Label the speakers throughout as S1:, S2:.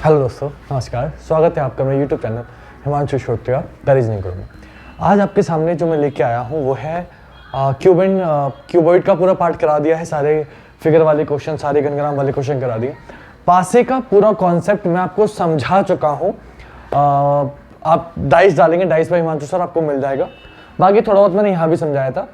S1: Hello दोस्तों, नमस्कार। स्वागत है आपका मेरे यूट्यूब चैनल हिमांशु श्रोत्रिया का रीजनिंग ग्रुप में। आज आपके सामने जो मैं लेके आया हूँ वो है क्यूबॉइड का पूरा पार्ट करा दिया है। सारे फिगर वाले क्वेश्चन, सारे घनग्राम वाले क्वेश्चन करा दिए। पासे का पूरा कॉन्सेप्ट मैं आपको समझा चुका हूँ। आप डाइस डालेंगे, डाइस बाय हिमांशु सर आपको मिल जाएगा। बाकी थोड़ा बहुत मैंने यहाँ भी समझाया था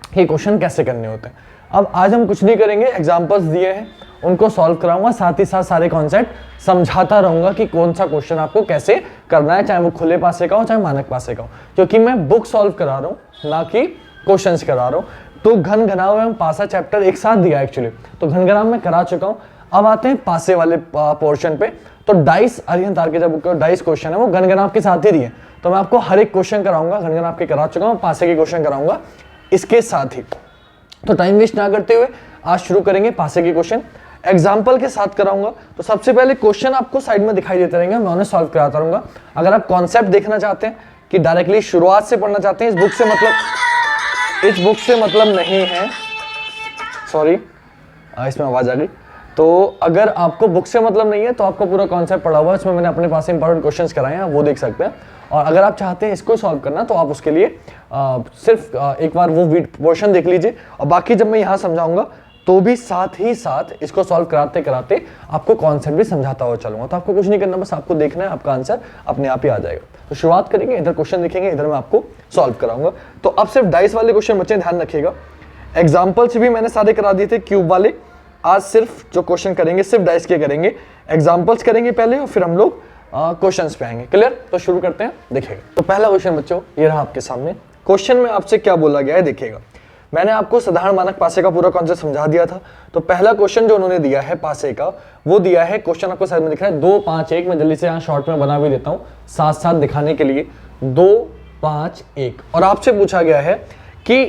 S1: कि क्वेश्चन कैसे करने होते हैं। अब आज हम कुछ नहीं करेंगे, एग्जाम्पल्स दिए हैं उनको सॉल्व कराऊंगा, साथ ही साथ सारे कॉन्सेप्ट समझाता रहूंगा कि कौन सा क्वेश्चन आपको कैसे करना है, चाहे वो खुले पासे का हो चाहे मानक पासे का हो, क्योंकि मैं बुक सॉल्व करा रहा हूँ ना कि क्वेश्चंस करा रहा हूँ। तो घन घनाव एवं पासा चैप्टर एक साथ दिया एक्चुअली, तो घन घनाव में करा चुका हूँ। अब आते हैं पासे वाले पोर्शन पे। तो डाइस अरिहंत तारकेजा बुक का डाइस क्वेश्चन है वो घन घनाव के साथ ही दिए, तो मैं आपको हर एक क्वेश्चन कराऊंगा। घन घनाव के करा चुका हूँ, पासे के क्वेश्चन कराऊंगा इसके साथ ही। तो टाइम वेस्ट ना करते हुए आज शुरू करेंगे पासे के क्वेश्चन, एग्जाम्पल के साथ कराऊंगा। तो सबसे पहले क्वेश्चन आपको साइड में दिखाई देते रहेंगे, मैं उन्हें सॉल्व कराता रहूंगा। अगर आप कॉन्सेप्ट देखना चाहते हैं कि डायरेक्टली शुरुआत से पढ़ना चाहते हैं, इस बुक से मतलब नहीं है, सॉरी इसमें आवाज आ गई। तो अगर आपको बुक से मतलब नहीं है तो आपको पूरा कॉन्सेप्ट पढ़ा हुआ है, इसमें मैंने अपने पास से इंपॉर्टेंट क्वेश्चंस कराए हैं, वो देख सकते हैं। और अगर आप चाहते हैं इसको सॉल्व करना तो आप उसके लिए सिर्फ एक बार वो पोर्शन देख लीजिए, और बाकी जब मैं यहाँ समझाऊंगा तो भी साथ ही साथ इसको सॉल्व कराते कराते आपको कॉन्सेप्ट भी समझाता हुआ चलूंगा। तो आपको कुछ नहीं करना, बस आपको देखना है, आपका आंसर अपने आप ही आ जाएगा। तो शुरुआत करेंगे, इधर क्वेश्चन देखेंगे, इधर मैं आपको सॉल्व कराऊंगा। तो अब सिर्फ डाइस वाले क्वेश्चन बच्चे ध्यान रखिएगा, एग्जाम्पल्स भी मैंने सारे करा दिए थे क्यूब वाले। आज सिर्फ जो क्वेश्चन करेंगे सिर्फ डाइस के करेंगे, एग्जाम्पल्स करेंगे पहले और फिर हम लोग क्वेश्चंस पे आएंगे। क्लियर? तो शुरू करते हैं, देखिएगा। तो पहला क्वेश्चन बच्चों ये रहा आपके सामने। क्वेश्चन में आपसे क्या बोला गया है देखिएगा। मैंने आपको साधारण मानक पासे का पूरा कॉन्सेप्ट समझा दिया था। तो पहला क्वेश्चन जो उन्होंने दिया है पासे का, वो दिया है, क्वेश्चन आपको साइड में दिख रहा है 2, 5, 1। मैं जल्दी से यहाँ शॉर्ट में बना भी देता हूँ साथ साथ दिखाने के लिए। 2, 5, 1। और आपसे पूछा गया है कि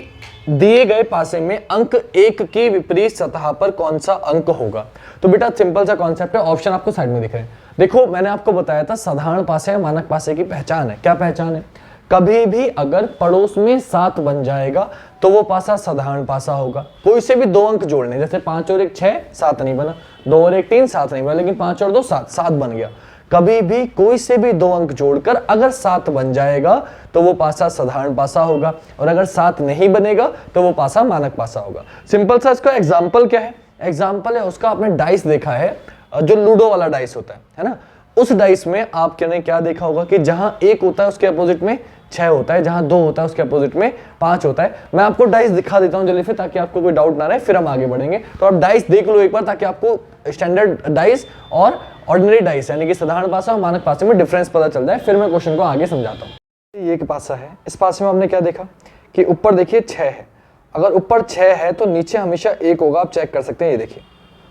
S1: दिए गए पासे में अंक 1 की विपरीत सतह पर कौन सा अंक होगा। तो बेटा सिंपल सा कॉन्सेप्ट है, ऑप्शन आपको साइड में दिख रहे हैं। देखो मैंने आपको बताया था साधारण पासे है, मानक पासे की पहचान है। क्या पहचान है? कभी भी अगर पड़ोस में 7 बन जाएगा तो वो पासा साधारण पासा होगा। कोई से भी 2 अंक जोड़ने, जैसे 5 और 1 6, 7 नहीं बना, 2 और 1 3, 7 नहीं बना, लेकिन 5 और 2 7, 7 बन गया। कभी भी कोई से भी 2 अंक जोड़कर अगर 7 बन जाएगा तो वो पासा साधारण पासा होगा, और अगर 7 नहीं बनेगा तो वो पासा मानक पासा होगा। सिंपल सा इसका एग्जाम्पल क्या है? एग्जाम्पल है उसका, आपने डाइस देखा है, जो लूडो वाला डाइस होता है ना, उस डाइस में आपने क्या देखा होगा कि जहां 1 होता है उसके अपोजिट में 6 होता है, जहां 2 होता है उसके अपोजिट में 5 होता है। मैं आपको डाइस दिखा देता हूं जल्दी से, ताकि आपको कोई डाउट ना रहे, फिर हम आगे बढ़ेंगे। तो आप डाइस देख लो एक बार, ताकि आपको स्टैंडर्ड डाइस और ऑर्डिनरी डाइस यानी कि साधारण पासा और मानक पासे में डिफरेंस पता चल जाए। फिर मैं क्वेश्चन को आगे समझाता हूँ। ये एक पासा है, इस पासे में हमने क्या देखा कि ऊपर देखिए 6 है। अगर ऊपर 6 है तो नीचे हमेशा 1 होगा, आप चेक कर सकते हैं। ये देखिए,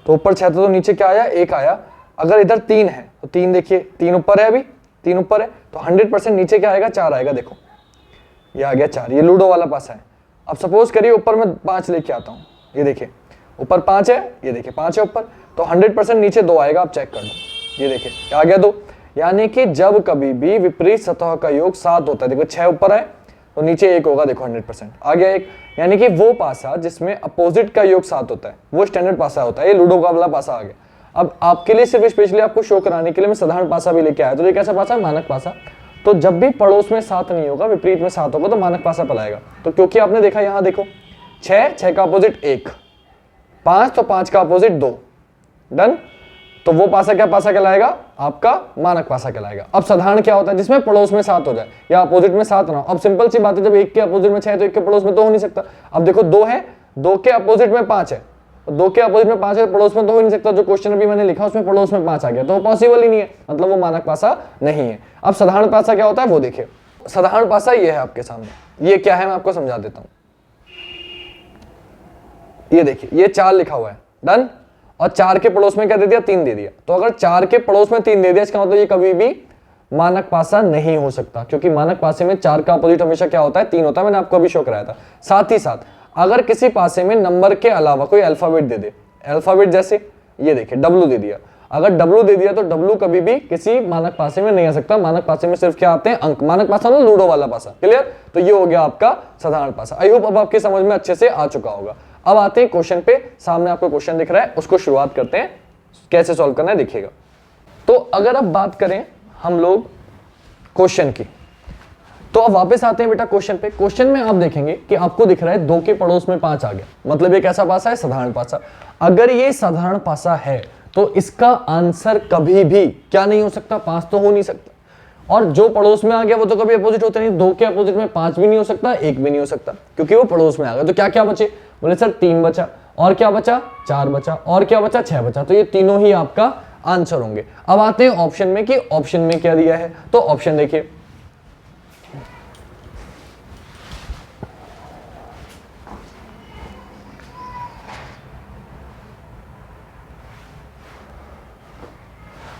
S1: तो ऊपर 6 तो नीचे क्या आया? 1 आया। अगर इधर 3 है तो 3 देखिए, 3 ऊपर है, अभी 3 ऊपर है, तो 100% नीचे क्या आएगा? 4 आएगा। देखो ये आ गया 4। ये लूडो वाला पासा है। अब सपोज करिए ऊपर मैं 5 लेके आता हूँ, ये देखिए ऊपर 5 है, ये देखिए 5 है ऊपर, तो 100% नीचे 2 आएगा। आप चेक कर लो, ये देखिए क्या आ गया? 2। यानी कि जब कभी भी विपरीत सतह का योग 7 होता है, देखो 6 ऊपर है तो नीचे 1 होगा, देखो 100% आ गया 1। यानी कि वो पासा जिसमें अपोजिट का योग 7 होता है वो स्टैंडर्ड पासा होता है। ये लूडो का वाला पासा आ गया। अब आपके लिए सिर्फ स्पेशली आपको शो कराने के लिए मैं साधारण पासा भी लेके आया। तो ये कैसा पासा? मानक पासा। तो जब भी पड़ोस में 7 नहीं होगा, विपरीत में 7 होगा, तो मानक पासा पलाएगा। तो क्योंकि आपने देखा यहाँ देखो 6 का अपोजिट 1, 5 तो 5 का अपोजिट 2, डन। तो वो पासा क्या पासा कहलाएगा? आपका मानक पासा कहलाएगा। अब साधारण क्या होता है? जिसमें पड़ोस में 7 हो जाए या अपोजिट में 7 ना हो। अब सिंपल सी बात है, जब 1 के अपोजिट में 6 है तो 1 के पड़ोस में 2 हो नहीं सकता। अब देखो 2 है, 2 के अपोजिट में 5 है, 2 के अपोजिट में 5 है, पड़ोस में 2 हो नहीं सकता। जो क्वेश्चन अभी मैंने लिखा उसमें पड़ोस में 5 आ गया, तो वो पॉसिबल ही नहीं है, मतलब वो मानक पासा नहीं है। अब साधारण पासा क्या होता है वो देखिए। साधारण पासा ये है आपके सामने। ये क्या है मैं आपको समझा देता हूं। ये देखिए, ये 4 लिखा हुआ है, डन। और 4 के पड़ोस में क्या दे दिया? 3 दे दिया। तो अगर 4 के पड़ोस में 3 दे दिया, इसका मतलब ये कभी भी मानक पासा नहीं हो सकता, क्योंकि मानक पासे में 4 का अपोजिट हमेशा क्या होता है? 3 होता है। मैंने आपको अभी शो कराया था। साथ ही साथ अगर किसी पासे में नंबर के अलावा कोई अल्फाबेट दे दे, अल्फाबेट जैसे ये देखिए W दे दिया, अगर W दे दिया तो W कभी भी किसी मानक पासे में नहीं आ सकता। मानक पासे में सिर्फ क्या आते हैं? अंक। मानक पासा ना लूडो वाला पासा। क्लियर? तो ये हो गया आपका साधारण पासा। आई होप अब आपके समझ में अच्छे से आ चुका होगा। अब आते हैं क्वेश्चन पे। सामने आपको क्वेश्चन दिख रहा है, उसको शुरुआत करते हैं, कैसे सॉल्व करना है देखिएगा। तो अगर अब बात करें हम लोग क्वेश्चन की, तो अब वापस आते हैं बेटा क्वेश्चन पे। क्वेश्चन में आप देखेंगे कि आपको दिख रहा है 2 के पड़ोस में 5 आ गया, मतलब ये कैसा पासा है, साधारण पासा। अगर ये साधारण पासा है तो इसका आंसर कभी भी क्या नहीं हो सकता, 5 तो हो नहीं सकता। और जो पड़ोस में आ गया वो तो कभी अपोजिट होते नहीं, 2 के अपोजिट में 5 भी नहीं हो सकता, 1 भी नहीं हो सकता, क्योंकि वो पड़ोस में आ गया। तो क्या क्या बचे, बोले सर 3 बचा, और क्या बचा, 4 बचा, और क्या बचा, 6 बचा। तो ये तीनों ही आपका आंसर होंगे। अब आते हैं ऑप्शन में कि ऑप्शन में क्या दिया है। तो ऑप्शन देखिए,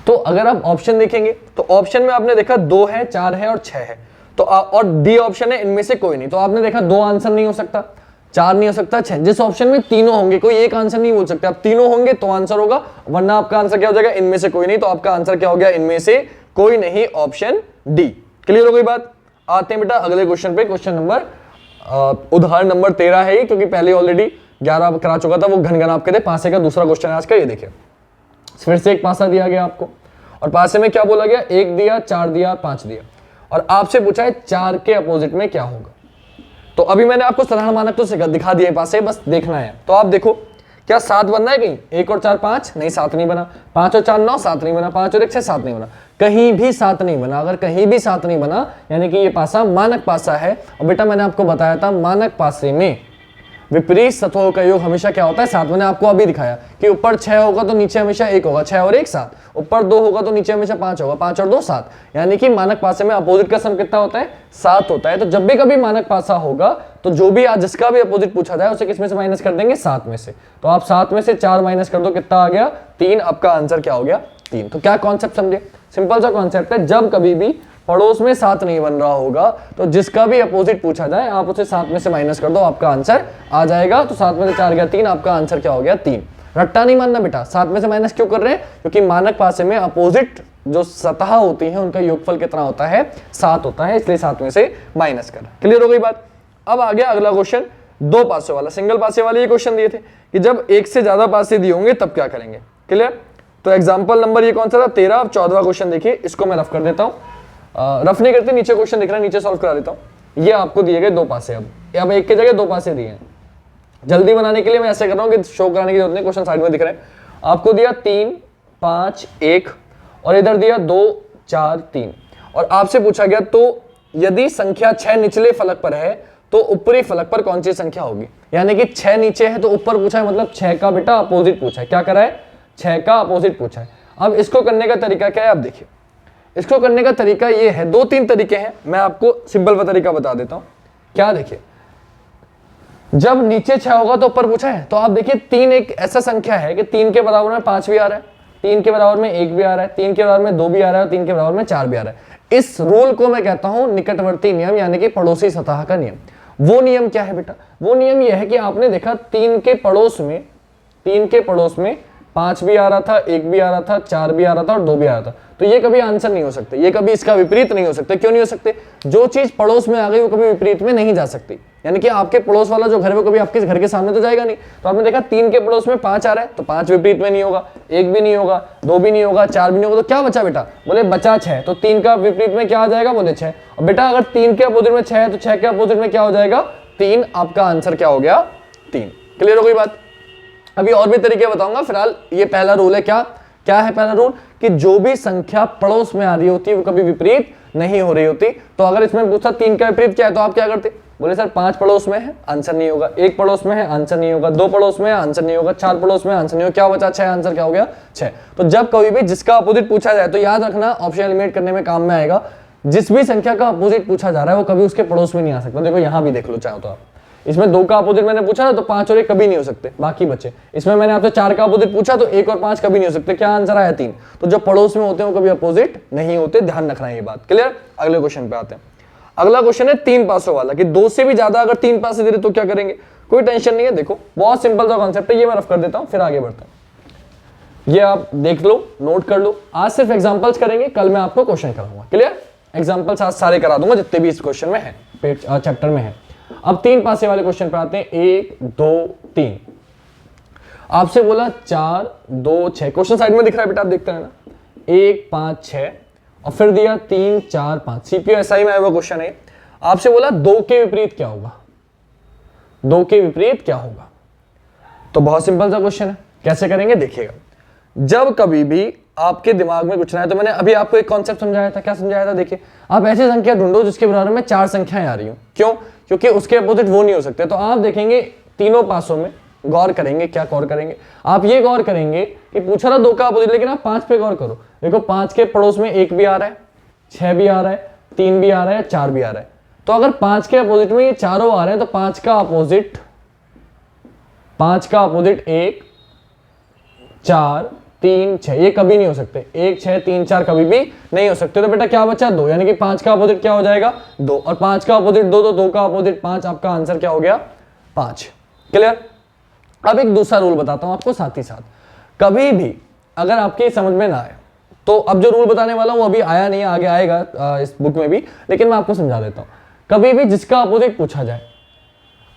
S1: तो अगर आप ऑप्शन देखेंगे तो ऑप्शन में आपने देखा 2 है, 4 है और 6 है, तो और डी ऑप्शन है, इनमें से कोई नहीं। तो आपने देखा 2 आंसर नहीं हो सकता, 4 नहीं हो सकता, 6। जिस ऑप्शन में तीनों होंगे, कोई एक आंसर नहीं बोल सकते आप, तीनों होंगे तो आंसर होगा, वरना आपका आंसर क्या हो जाएगा, इनमें से कोई नहीं। तो आपका आंसर क्या हो गया, इनमें से कोई नहीं, ऑप्शन डी। क्लियर हो गई बात। आते हैं बेटा अगले क्वेश्चन पे। क्वेश्चन नंबर उदाहरण नंबर 13 है, क्योंकि पहले ऑलरेडी 11 करा चुका था, वो घन आपके थे। पासे का दूसरा क्वेश्चन है आज का। ये देखिए, फिर से एक पासा दिया गया आपको, और पासे में क्या बोला गया, 1 दिया, 4 दिया, 5 दिया, और आपसे पूछा है 4 के अपोजिट में क्या होगा। तो अभी मैंने आपको साधारण मानक तो दिखा दिया है पासे, बस देखना है। तो आप देखो, क्या 7 बनना है कहीं, 1 और 4 5, नहीं 7 नहीं बना, 5 और 4 9, 7 नहीं बना, 5 और 1 6, 7 नहीं बना, कहीं भी 7 नहीं बना। अगर कहीं भी 7 नहीं बना, यानी कि ये पासा मानक पासा है। और बेटा मैंने आपको बताया था, मानक पासे में विपरीत सतहों का योग हमेशा क्या होता है, 7। मैंने आपको अभी दिखाया कि ऊपर 6 होगा तो नीचे हमेशा 1 होगा, 6 और 1 7, ऊपर 2 होगा तो नीचे हमेशा 5 होगा, 5 और 2 7, यानी कि मानक पासे में अपोजिट का सम कितना होता है, 7 होता है। तो जब भी कभी मानक पासा होगा तो जो भी जिसका भी अपोजिट पूछा जाए उसे किस में से माइनस कर देंगे, 7 में से। तो आप 7 में से 4 माइनस कर दो, कितना आ गया, 3। आपका आंसर क्या हो गया, 3। तो क्या कॉन्सेप्ट समझे, सिंपल सा कॉन्सेप्ट है। जब कभी भी पड़ोस में 7 नहीं बन रहा होगा तो जिसका भी अपोजिट पूछा जाए आप उसे 7 में से माइनस कर दो, आपका आंसर आ जाएगा। तो 7 में से 4 गया 3, आपका आंसर क्या हो गया, 3। रट्टा नहीं मानना बेटा, 7 में से माइनस क्यों कर रहे हैं, क्योंकि मानक पासे में अपोजिट जो सतह होती है उनका योगफल कितना होता है, 7 होता है, इसलिए 7 में से माइनस कर। क्लियर हो गई बात। अब आ गया अगला क्वेश्चन, 2 पासे वाला। सिंगल पासे वाले ये क्वेश्चन दिए थे कि जब 1 से ज्यादा पासे दिए होंगे तब क्या करेंगे। क्लियर। तो एग्जाम्पल नंबर ये कौन सा था, 13। अब 14वां क्वेश्चन देखिए, इसको मैं रफ कर देता हूँ, रफ नहीं करते, नीचे क्वेश्चन दिख रहा है, नीचे सॉल्व करा देता हूँ। ये आपको दिए गए 2 पासे, अब 1 की जगह 2 पासे दिए हैं। जल्दी बनाने के लिए मैं ऐसे कर रहा हूँ कि शो कराने की जरूरत नहीं, क्वेश्चन साइड में दिख रहे हैं। आपको दिया 3 5 1, और इधर दिया 2 4 3, और आपसे पूछा गया तो यदि संख्या 6 निचले फलक पर है तो ऊपरी फलक पर कौन सी संख्या होगी। यानी कि 6 नीचे है तो ऊपर पूछा है, मतलब 6 का बेटा अपोजिट पूछा है। क्या करा है, 6 का अपोजिट पूछा है। अब इसको करने का तरीका क्या है, आप देखिए, इसको करने का तरीका ये है, 2-3 तरीके हैं, मैं आपको सिंपल सा तरीका बता देता हूं। क्या देखिए, जब नीचे 6 होगा तो ऊपर पूछा है, तो आप देखिए 3 एक ऐसा संख्या है कि 3 के बराबर में 5 भी आ रहा है, 3 के बराबर में 1 भी आ रहा है, 3 के बराबर में 2 भी आ रहा है, और 3 के बराबर में 4 भी आ रहा है। इस रूल को मैं कहता हूं निकटवर्ती नियम, यानी कि पड़ोसी सतह का नियम। वो नियम क्या है बेटा, वो नियम यह है कि आपने देखा 3 के पड़ोस में 5 भी आ रहा था, 1 भी आ रहा था, 4 भी आ रहा था और 2 भी आ रहा था, तो ये कभी आंसर नहीं हो सकते, ये कभी इसका विपरीत नहीं हो सकते। क्यों नहीं हो सकते, जो चीज पड़ोस में आ गई वो कभी विपरीत में नहीं जा सकती। यानी कि आपके पड़ोस वाला जो घर है वो कभी आपके घर के सामने तो जाएगा नहीं। तो आपने देखा 3 के पड़ोस में 5 आ रहा है तो 5 विपरीत में नहीं होगा, 1 भी नहीं होगा, 2 भी नहीं होगा, 4 भी नहीं होगा, तो क्या बचा बेटा, बोले बचा 6। तो 3 का विपरीत में क्या आ जाएगा, बोले 6। और बेटा अगर 3 के अपोजिट में 6 है तो 6 के अपोजिट में क्या हो जाएगा, 3। आपका आंसर क्या हो गया, 3। क्लियर हो गई बात। अभी और भी तरीके बताऊंगा, फिलहाल ये पहला रूल है। क्या है पहला रूल, कि जो भी संख्या पड़ोस में आ रही होती है वो कभी विपरीत नहीं हो रही होती। तो अगर इसमें पूछा 3 का विपरीत क्या है तो आप क्या करते, बोले सर 5 पड़ोस में है, आंसर नहीं होगा, 1 पड़ोस में है, आंसर नहीं होगा, 2 पड़ोस में है, आंसर नहीं होगा, 4 पड़ोस में आंसर नहीं होगा, क्या बचा 6, आंसर क्या हो गया 6। तो जब कभी भी जिसका अपोजिट पूछा जाए तो याद रखना, ऑप्शन एलिमिनेट करने में काम में आएगा, जिस भी संख्या का अपोजिट पूछा जा रहा है वो कभी उसके पड़ोस में नहीं आ सकता। देखो यहाँ भी देख लो चाहो तो आप, इसमें 2 का अपोजिट मैंने पूछा ना तो 5 और 1 कभी नहीं हो सकते, बाकी बचे। इसमें मैंने आपसे 4 का अपोजिट पूछा तो 1 और 5 कभी नहीं हो सकते, क्या आंसर आया 3। तो जो पड़ोस में होते हैं वो कभी अपोजिट नहीं होते, ध्यान रखना है ये बात। क्लियर। अगले क्वेश्चन पे आते हैं। अगला क्वेश्चन है 3 पासों वाला, कि 2 से भी ज्यादा अगर 3 पासे दे रहे तो क्या करेंगे। कोई टेंशन नहीं है, देखो बहुत सिंपल सा कॉन्सेप्ट है, ये मैं रफ कर देता हूं फिर आगे बढ़ते हैं। ये आप देख लो, नोट कर लो। आज सिर्फ एग्जांपल्स करेंगे, कल मैं आपको क्वेश्चन कराऊंगा। क्लियर। एग्जांपल्स आज सारे करा दूंगा जितने भी इस क्वेश्चन में है, चैप्टर में है। अब 3 पासे वाले क्वेश्चन पे आते हैं। 1 2 3 आपसे बोला 4 2 6, क्वेश्चन साइड में दिख रहा है बेटा, आप देखते हैं ना। 1 5 6 और फिर दिया 3 4 5। सीपीयू एसआई में आया हुआ क्वेश्चन है। आपसे बोला 2 के विपरीत क्या होगा, 2 के विपरीत क्या होगा। तो बहुत सिंपल सा क्वेश्चन है, कैसे करेंगे देखिएगा। जब कभी भी आपके दिमाग में कुछ ना है, तो मैंने अभी आपको एक कॉन्सेप्ट समझाया था। क्या समझाया था? देखिए, आप ऐसी संख्या ढूंढो जिसके बराबर में 4 संख्याएं आ रही हो। क्यों? क्योंकि उसके अपोजिट वो नहीं हो सकते। तो आप देखेंगे तीनों पासों में गौर करेंगे। क्या गौर करेंगे? आप ये गौर करेंगे कि पूछा था 2 का अपोजिट, लेकिन आप 5 पे गौर करो। देखो 5 के पड़ोस में 1 भी आ रहा है, 6 भी आ रहा है, 3 भी आ रहा है, 4 भी आ रहा है। तो अगर 5 के अपोजिट में ये चारों आ रहे हैं, तो 5 का अपोजिट 1 4 3 6 ये कभी नहीं हो सकते। 1 6 3 4 कभी भी नहीं हो सकते। तो बेटा क्या बचा? 2, यानी कि 5 का अपोजिट क्या हो जाएगा? 2, और 5 का अपोजिट 2, तो 2 का अपोजिट 5। आपका आंसर क्या हो गया? 5। क्लियर? अब एक दूसरा रूल बताता हूं आपको साथ ही साथ। कभी भी अगर आपके समझ में ना आए, तो अब जो रूल बताने वाला हूं अभी आया नहीं है, आगे आएगा इस बुक में भी, लेकिन मैं आपको समझा देता हूं। कभी भी जिसका अपोजिट पूछा जाए,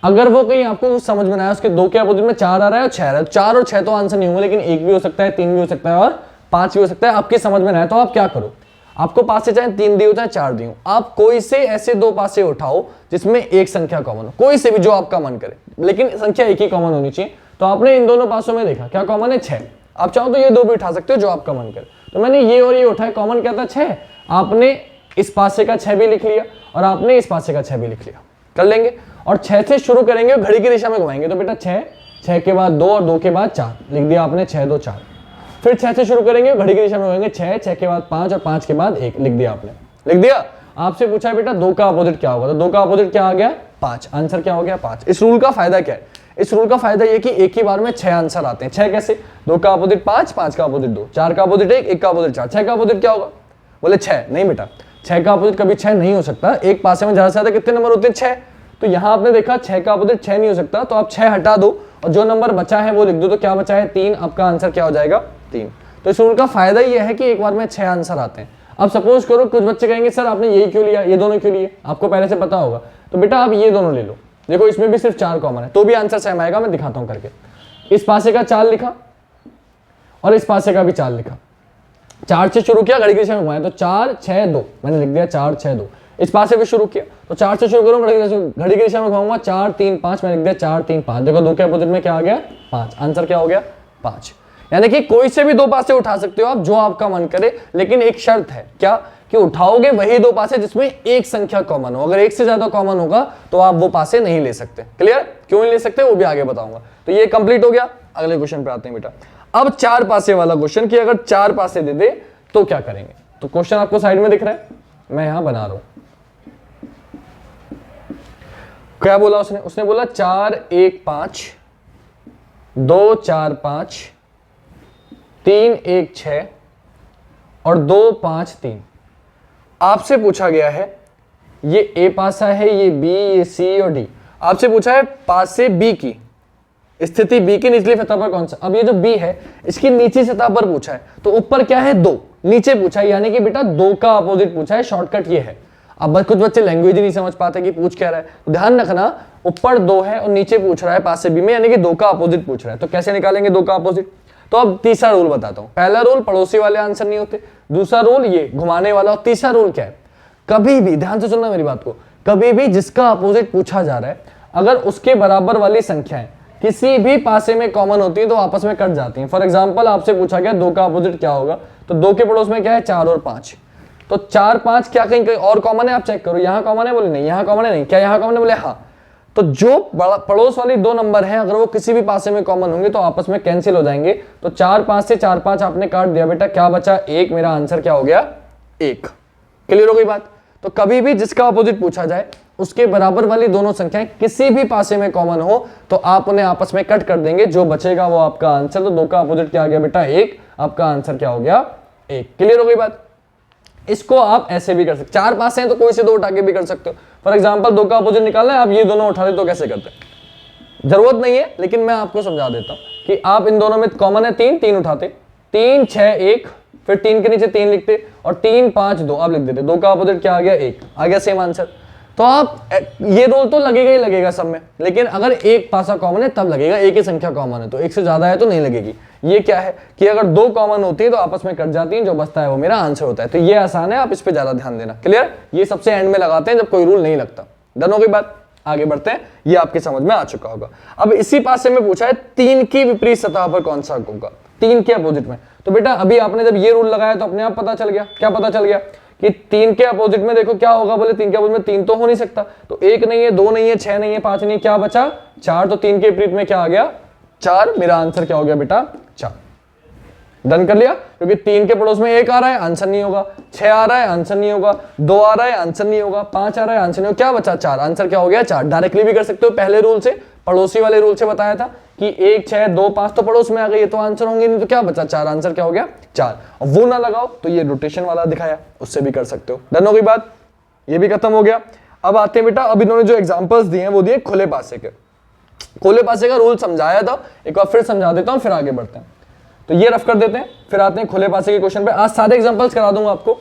S1: अगर वो कहीं आपको समझ में ना आया, उसके 2 के अपोजिट में 4 आ रहा है और 6 आ रहा है, 4 और 6 तो आंसर नहीं होंगे, लेकिन 1 भी हो सकता है, 3 भी हो सकता है और 5 भी हो सकता है। आपकी समझ में ना आए तो आप क्या करो? आपको पासे चाहे 3 दिए हो चाहे 4 दिए हो, आप कोई से ऐसे 2 पासे उठाओ जिसमें एक संख्या कॉमन हो, कोई से भी जो आपका मन करे, लेकिन संख्या एक ही कॉमन होनी चाहिए। तो आपने इन दोनों पासों में देखा क्या कॉमन है? 6। आप चाहो तो ये 2 भी उठा सकते हो जो आपका मन करे। तो मैंने ये और ये उठाया, कॉमन क्या था? 6। आपने इस पासे का 6 भी लिख लिया और आपने इस पासे का 6 भी लिख लिया। कर लेंगे और 6 से शुरू करेंगे और घड़ी की दिशा में घुमाएंगे। तो बेटा 6 के बाद 2 और 2 के बाद 4 लिख दिया आपने, 6 2 4। फिर 6 से शुरू करेंगे, घड़ी की दिशा में घुमाएंगे, 6 के बाद 5 और 5 के बाद 1 लिख दिया आपने। लिख दिया। आपसे पूछा है बेटा 2 का अपोजिट क्या होगा, तो 2 का अपोजिट क्या आ गया? 5। आंसर क्या हो गया? 5। इस रूल का फायदा क्या है? इस रूल का फायदा ये कि एक ही बार में 6 आंसर आते हैं। 6 कैसे? 2 का अपोजिट 5, 5 का अपोजिट 2, 4 का अपोजिट 1, 1 का अपोजिट 4। 6 का अपोजिट क्या होगा? बोले 6। नहीं बेटा, 6 का अपोजिट कभी 6 नहीं हो सकता। एक पासे में ज्यादा से ज्यादा कितने नंबर होते हैं? 6। तो यहां आपने देखा 6 का अपोजिट 6 नहीं हो सकता, तो आप 6 हटा दो और जो नंबर बचा है वो लिख दो। तो क्या बचा है? 3। आपका आंसर क्या हो जाएगा? 3। तो इस रूल का फायदा यह है कि एक बार में 6 आंसर आते हैं। अब सपोज करो कुछ बच्चे कहेंगे सर आपने यही क्यों लिया, ये दोनों क्यों लिए? आपको पहले से पता होगा। तो बेटा आप ये दोनों ले लो, देखो इसमें भी सिर्फ 4 कॉमन है, तो भी आंसर सेम आएगा। मैं दिखाता हूं करके। इस पासे का 4 लिखा और इस पासे का भी 4 लिखा। 4 से शुरू किया, घड़ी की दिशा में घुमाया, तो 4 6 2 मैंने लिख दिया। 4 6 2। इस पास से भी शुरू किया, तो 4 से शुरू करूँ, घड़ी की दिशा में घुमाऊंगा, 4 3 5 मैंने लिख दिया। 4 3 5। देखो 2 के अपोजिट में क्या आ गया? 5। आंसर क्या हो गया? 5। यानी कि कोई से भी 2 पासे उठा सकते हो आप, जो आपका मन करे, लेकिन एक शर्त है। क्या? कि उठाओगे वही 2 पासे जिसमें एक संख्या कॉमन हो। अगर एक से ज्यादा कॉमन होगा तो आप वो पासे नहीं ले सकते। क्लियर? क्यों नहीं ले सकते वो भी आगे बताऊंगा। तो ये कंप्लीट हो गया। अगले क्वेश्चन पे आते हैं बेटा। अब 4 पासे वाला क्वेश्चन कि अगर 4 पासे दे दे तो क्या करेंगे। तो क्वेश्चन आपको साइड में दिख रहा है, मैं यहां बना रहा हूं। क्या बोला उसने? उसने बोला 4 1 5 2 4 5 3 1 6 और 2 5 3। आपसे पूछा गया है ये ए पासा है, ये बी, ये सी और डी। आपसे पूछा है पासे बी की स्थिति, बी की निचली सतह पर कौन सा। अब ये जो बी है इसकी नीचे सतह पर पूछा है, तो ऊपर क्या है? 2, नीचे पूछा है, यानी कि बेटा 2 का अपोजिट पूछा है। शॉर्टकट ये है। अब कुछ बच्चे लैंग्वेज ही नहीं समझ पाते कि पूछ क्या रहा है। तो ध्यान रखना, ऊपर 2 है और नीचे पूछ रहा है पासे बी में, यानी कि 2 का अपोजिट पूछ रहा है। तो कैसे निकालेंगे 2 का अपोजिट? तो अब तीसरा रूल बताता हूं। पहला रूल पड़ोसी वाले आंसर नहीं होते, दूसरा रूल ये घुमाने वाला, और तीसरा रूल क्या है? कभी भी ध्यान से सुनना मेरी बात को, कभी भी जिसका अपोजिट पूछा जा रहा है, अगर उसके बराबर वाली संख्याएं किसी भी पासे में कॉमन होती है तो आपस में कट जाती हैं। फॉर एग्जांपल आपसे पूछा गया 2 का अपोजिट क्या होगा, तो 2 के पड़ोस में क्या है? 4 और 5। तो 4 5 क्या कहीं कहीं और कॉमन है? आप चेक करो, यहां कॉमन है? बोले नहीं। यहां कॉमन है? नहीं। क्या यहां कॉमन है? बोले हाँ। तो जो पड़ोस वाली 2 नंबर हैं, अगर वो किसी भी पासे में कॉमन होंगे तो आपस में कैंसिल हो जाएंगे। तो 4 5 से 4 5 आपने काट दिया बेटा, क्या बचा? 1। मेरा आंसर क्या हो गया? 1। क्लियर हो गई बात? तो कभी भी जिसका अपोजिट पूछा जाए उसके बराबर वाली दोनों संख्याएं किसी भी पासे में कॉमन हो तो आप उन्हें आपस में कट कर देंगे, जो बचेगा वो आपका आंसर। तो 2 का अपोजिट क्या आ गया बेटा? 1। आपका आंसर क्या हो गया? 1। क्लियर हो गई बात? इसको आप ऐसे भी कर सकते, 4 पासे हैं तो कोई से 2 उठा के भी कर सकते हो। फॉर एग्जाम्पल 2 का अपोजिट निकालना है, आप ये दोनों उठा ले तो कैसे करते हैं? जरूरत नहीं है, लेकिन मैं आपको समझा देता हूं कि आप इन दोनों में कॉमन है 3, 3 उठाते, 3 6 1, फिर 3 के नीचे 3 लिखते और 3 5 2 आप लिख देते। 2 का अपोजिट क्या आ गया? 1 आ गया। Same answer. तो आप ये रूल तो लगेगा ही लगेगा सब में, लेकिन अगर एक पासा कॉमन है तब लगेगा, एक ही संख्या कॉमन है तो एक से ज्यादा है तो नहीं लगेगी। ये क्या है कि अगर दो कॉमन होती है तो आपस में कट जाती है, जो बचता है वो मेरा आंसर होता है। तो ये आसान है, आप इस पे ज्यादा ध्यान देना। क्लियर? ये सबसे एंड में लगाते हैं जब कोई रूल नहीं लगता। डन हो गई बात? आगे बढ़ते हैं, ये आपके समझ में आ चुका होगा। अब इसी पासे में पूछा है 3 की विपरीत सतह पर कौन सा अंक होगा, 3 के अपोजिट में। तो बेटा अभी आपने जब ये रूल लगाया तो अपने आप पता चल गया। क्या पता चल गया? कि 3 के अपोजिट में देखो क्या होगा, बोले 3 के अपोजिट में 3 तो हो नहीं सकता, तो 1 नहीं है, 2 नहीं है, 6 नहीं है, 5 नहीं है, क्या बचा? 4। तो 3 के विपरीत में क्या आ गया? 4। मेरा आंसर क्या हो गया बेटा? 4। डन कर लिया, क्योंकि 3 के पड़ोस में 1 आ रहा है, आंसर नहीं होगा। 6 आ रहा है, आंसर नहीं होगा। 2 आ रहा है, आंसर नहीं होगा। 5 आ रहा है, आंसर नहीं होगा। क्या बचा? 4। आंसर क्या हो गया? 4। डायरेक्टली भी कर सकते हो, पहले रूल से, पड़ोसी वाले रूल से बताया था कि 1, 6, 2, 5 तो पड़ोस में आ गई, तो आंसर होंगे नहीं, तो क्या बचा? 4। आंसर क्या हो गया? 4। और वो ना लगाओ तो ये रोटेशन वाला दिखाया, उससे भी कर सकते हो। डन हो गई बात? ये भी खत्म हो गया। अब आते हैं बेटा, अब इन्होंने जो एग्जांपल्स दिए हैं वो दिए खुले पासे के। खुले पासे का रूल समझाया था, एक बार फिर समझा देता हूं, फिर आगे बढ़ते हैं। तो ये रफ कर देते हैं, फिर आते हैं खुले पासे के क्वेश्चन पे। आज सारे एग्जांपल्स करा दूंगा आपको,